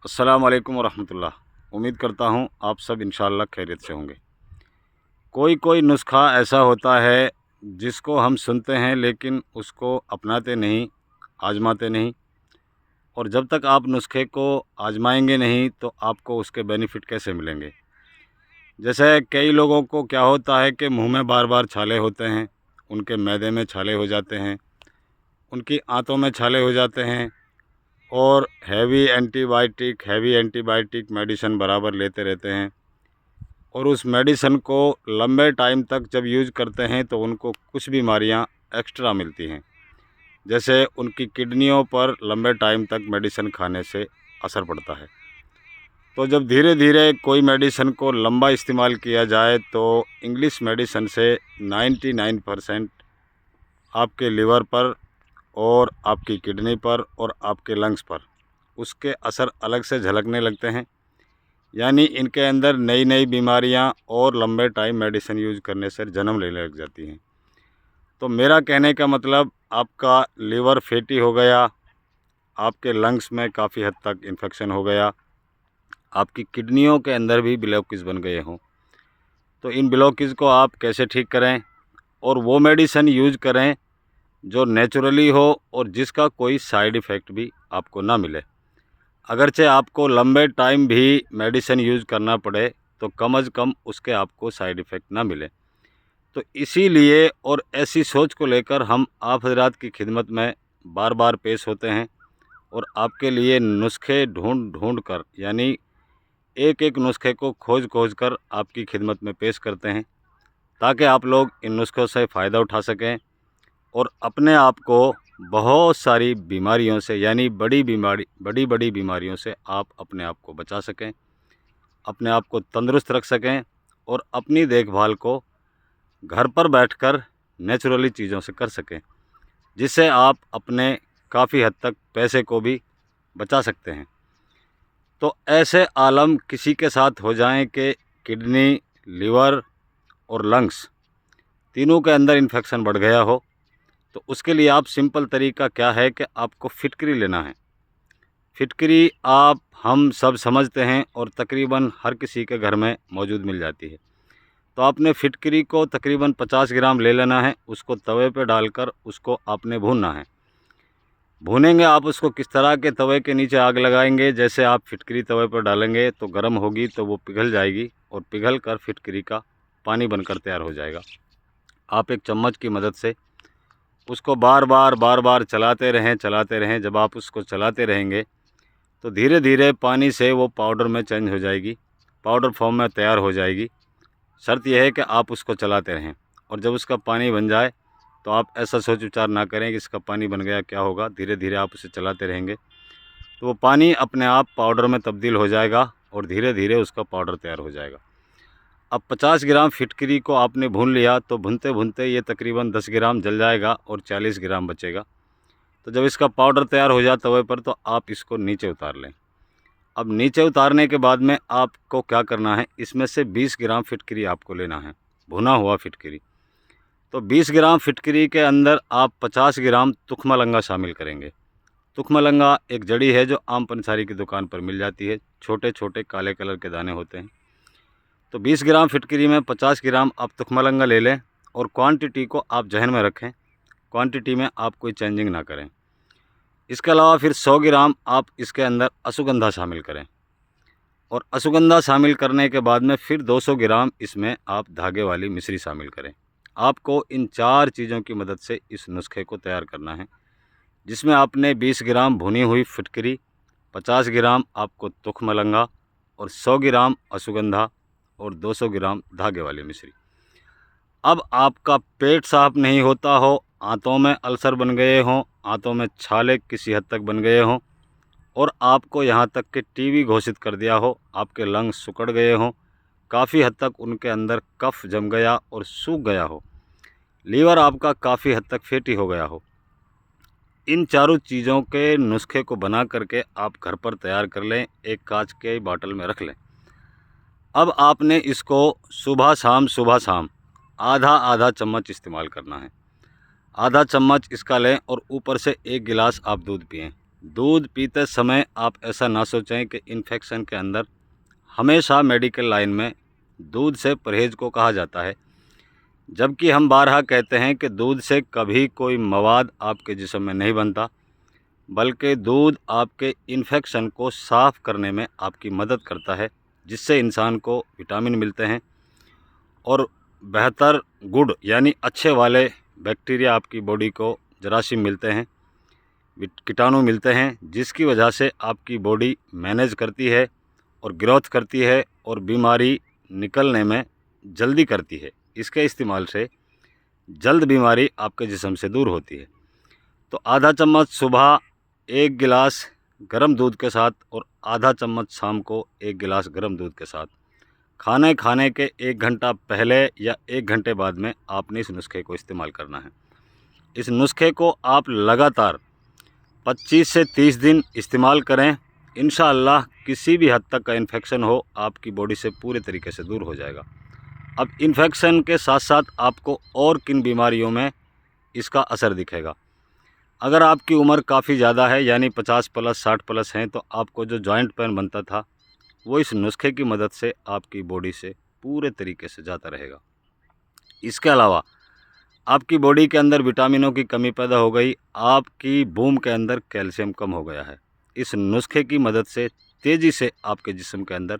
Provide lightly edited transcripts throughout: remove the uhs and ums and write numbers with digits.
अस्सलाम वालेकुम वरहमतुल्लाह। उम्मीद करता हूँ आप सब इंशाअल्लाह खैरियत से होंगे। कोई कोई नुस्खा ऐसा होता है जिसको हम सुनते हैं लेकिन उसको अपनाते नहीं, आजमाते नहीं, और जब तक आप नुस्खे को आजमाएंगे नहीं तो आपको उसके बेनिफिट कैसे मिलेंगे। जैसे कई लोगों को क्या होता है कि मुंह में बार बार छाले होते हैं, उनके मैदे में छाले हो जाते हैं, उनकी आंतों में छाले हो जाते हैं, और हैवी एंटीबायोटिक मेडिसिन बराबर लेते रहते हैं, और उस मेडिसिन को लंबे टाइम तक जब यूज़ करते हैं तो उनको कुछ बीमारियां एक्स्ट्रा मिलती हैं। जैसे उनकी किडनियों पर लंबे टाइम तक मेडिसिन खाने से असर पड़ता है। तो जब धीरे धीरे कोई मेडिसिन को लंबा इस्तेमाल किया जाए तो इंग्लिश मेडिसिन से 99% आपके लिवर पर और आपकी किडनी पर और आपके लंग्स पर उसके असर अलग से झलकने लगते हैं। यानी इनके अंदर नई नई बीमारियां और लंबे टाइम मेडिसिन यूज़ करने से जन्म लेने लग जाती हैं। तो मेरा कहने का मतलब, आपका लीवर फैटी हो गया, आपके लंग्स में काफ़ी हद तक इन्फेक्शन हो गया, आपकी किडनियों के अंदर भी ब्लॉकेज बन गए हों, तो इन ब्लॉकेज को आप कैसे ठीक करें और वो मेडिसिन यूज़ करें जो नेचुरली हो और जिसका कोई साइड इफ़ेक्ट भी आपको ना मिले। अगरचे आपको लंबे टाइम भी मेडिसिन यूज़ करना पड़े तो कम अज़ कम उसके आपको साइड इफ़ेक्ट ना मिले। तो इसीलिए और ऐसी सोच को लेकर हम आप हज़रात की खिदमत में बार बार पेश होते हैं और आपके लिए नुस्खे ढूंढ ढूंढ कर, यानी एक एक नुस्खे को खोज खोज कर आपकी खिदमत में पेश करते हैं, ताकि आप लोग इन नुस्खों से फ़ायदा उठा सकें और अपने आप को बहुत सारी बीमारियों से, यानी बड़ी बड़ी बीमारियों से आप अपने आप को बचा सकें, अपने आप को तंदुरुस्त रख सकें और अपनी देखभाल को घर पर बैठकर नेचुरली चीज़ों से कर सकें, जिससे आप अपने काफ़ी हद तक पैसे को भी बचा सकते हैं। तो ऐसे आलम किसी के साथ हो जाएं कि किडनी, लीवर और लंग्स तीनों के अंदर इन्फेक्शन बढ़ गया हो, तो उसके लिए आप सिंपल तरीका क्या है कि आपको फिटकरी लेना है। फिटकरी आप हम सब समझते हैं और तकरीबन हर किसी के घर में मौजूद मिल जाती है। तो आपने फिटकरी को तकरीबन 50 ग्राम ले लेना है, उसको तवे पे डालकर उसको आपने भूनना है। भूनेंगे आप उसको किस तरह के, तवे के नीचे आग लगाएंगे, जैसे आप फिटकरी तवे पर डालेंगे तो गर्म होगी तो वो पिघल जाएगी और पिघल कर फिटकरी का पानी बनकर तैयार हो जाएगा। आप एक चम्मच की मदद से उसको बार बार चलाते रहें। जब आप उसको चलाते रहेंगे तो धीरे धीरे पानी से वो पाउडर में चेंज हो जाएगी, पाउडर फॉर्म में तैयार हो जाएगी। शर्त यह है कि आप उसको चलाते रहें, और जब उसका पानी बन जाए तो आप ऐसा सोच विचार ना करें कि इसका पानी बन गया क्या होगा। धीरे धीरे आप उसे चलाते रहेंगे तो वो पानी अपने आप पाउडर में तब्दील हो जाएगा और धीरे धीरे उसका पाउडर तैयार हो जाएगा। अब 50 ग्राम फिटकरी को आपने भून लिया तो भूनते भूनते ये तकरीबन 10 ग्राम जल जाएगा और 40 ग्राम बचेगा। तो जब इसका पाउडर तैयार हो जाए तवे पर तो आप इसको नीचे उतार लें। अब नीचे उतारने के बाद में आपको क्या करना है, इसमें से 20 ग्राम फिटकरी आपको लेना है, भुना हुआ फिटकरी। तो 20 ग्राम फिटकरी के अंदर आप 50 ग्राम तुखमलंगा शामिल करेंगे। तुखमलंगा एक जड़ी है जो आम पंसारी की दुकान पर मिल जाती है, छोटे छोटे काले कलर के दाने होते हैं। तो 20 ग्राम फिटकरी में 50 ग्राम आप तुखमलंगा ले लें और क्वांटिटी को आप जहन में रखें, क्वांटिटी में आप कोई चेंजिंग ना करें। इसके अलावा फिर 100 ग्राम आप इसके अंदर अश्वगंधा शामिल करें, और अश्वगंधा शामिल करने के बाद में फिर 200 ग्राम इसमें आप धागे वाली मिश्री शामिल करें। आपको इन 4 चीज़ों की मदद से इस नुस्खे को तैयार करना है, जिसमें आपने 20 ग्राम भुनी हुई फिटकरी, 50 ग्राम आपको तुखमलंगा और 100 ग्राम अश्वगंधा और 200 ग्राम धागे वाली मिश्री। अब आपका पेट साफ नहीं होता हो, आंतों में अल्सर बन गए हों, आंतों में छाले किसी हद तक बन गए हों, और आपको यहाँ तक कि टीबी घोषित कर दिया हो, आपके लंग्स सिकुड़ गए हों, काफ़ी हद तक उनके अंदर कफ जम गया और सूख गया हो, लीवर आपका काफ़ी हद तक फैटी हो गया हो, इन चारों चीज़ों के नुस्खे को बना करके आप घर पर तैयार कर लें, एक कांच के बाटल में रख लें। अब आपने इसको सुबह शाम आधा आधा चम्मच इस्तेमाल करना है। आधा चम्मच इसका लें और ऊपर से 1 गिलास आप दूध पिएं। दूध पीते समय आप ऐसा ना सोचें कि इन्फेक्शन के अंदर। हमेशा मेडिकल लाइन में दूध से परहेज़ को कहा जाता है, जबकि हम बारहा कहते हैं कि दूध से कभी कोई मवाद आपके जिस्म में नहीं बनता, बल्कि दूध आपके इन्फेक्शन को साफ़ करने में आपकी मदद करता है, जिससे इंसान को विटामिन मिलते हैं और बेहतर गुड यानी अच्छे वाले बैक्टीरिया आपकी बॉडी को जरासीम मिलते हैं, कीटाणु मिलते हैं, जिसकी वजह से आपकी बॉडी मैनेज करती है और ग्रोथ करती है और बीमारी निकलने में जल्दी करती है। इसके इस्तेमाल से जल्द बीमारी आपके जिस्म से दूर होती है। तो आधा चम्मच सुबह 1 गिलास गर्म दूध के साथ और आधा चम्मच शाम को 1 गिलास गर्म दूध के साथ खाने के 1 घंटा पहले या 1 घंटे बाद में आपने इस नुस्खे को इस्तेमाल करना है। इस नुस्खे को आप लगातार 25 से 30 दिन इस्तेमाल करें। इंशाअल्लाह किसी भी हद तक का इन्फेक्शन हो आपकी बॉडी से पूरे तरीके से दूर हो जाएगा। अब इन्फेक्शन के साथ साथ आपको और किन बीमारियों में इसका असर दिखेगा। अगर आपकी उम्र काफ़ी ज़्यादा है यानी 50 प्लस 60 प्लस हैं, तो आपको जो जॉइंट पेन बनता था वो इस नुस्खे की मदद से आपकी बॉडी से पूरे तरीके से जाता रहेगा। इसके अलावा आपकी बॉडी के अंदर विटामिनों की कमी पैदा हो गई, आपकी बूम के अंदर कैल्शियम कम हो गया है। इस नुस्खे की मदद से तेज़ी से आपके जिस्म के अंदर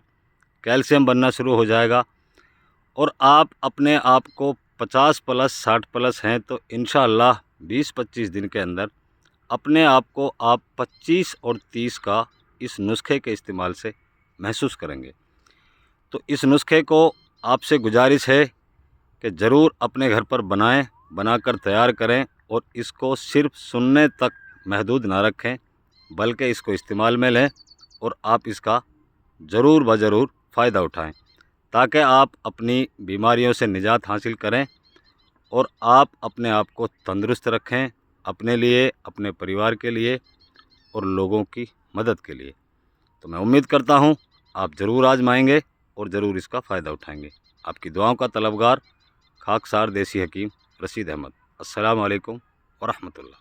कैल्शियम बनना शुरू हो जाएगा और आप अपने आप को 50 प्लस 60 प्लस हैं तो इंशाअल्लाह 20-25 दिन के अंदर अपने आप को आप 25 और 30 का इस नुस्खे के इस्तेमाल से महसूस करेंगे। तो इस नुस्खे को आपसे गुजारिश है कि ज़रूर अपने घर पर बनाकर तैयार करें और इसको सिर्फ सुनने तक महदूद ना रखें, बल्कि इसको इस्तेमाल में लें और आप इसका ज़रूर ज़रूर फ़ायदा उठाएं, ताकि आप अपनी बीमारियों से निजात हासिल करें और आप अपने आप को तंदुरुस्त रखें, अपने लिए, अपने परिवार के लिए और लोगों की मदद के लिए। तो मैं उम्मीद करता हूं आप ज़रूर आजमाएंगे और ज़रूर इसका फ़ायदा उठाएंगे। आपकी दुआओं का तलबगार खाकसार देसी हकीम रशीद अहमद। अस्सलामु अलैकुम व रहमतुल्लाह।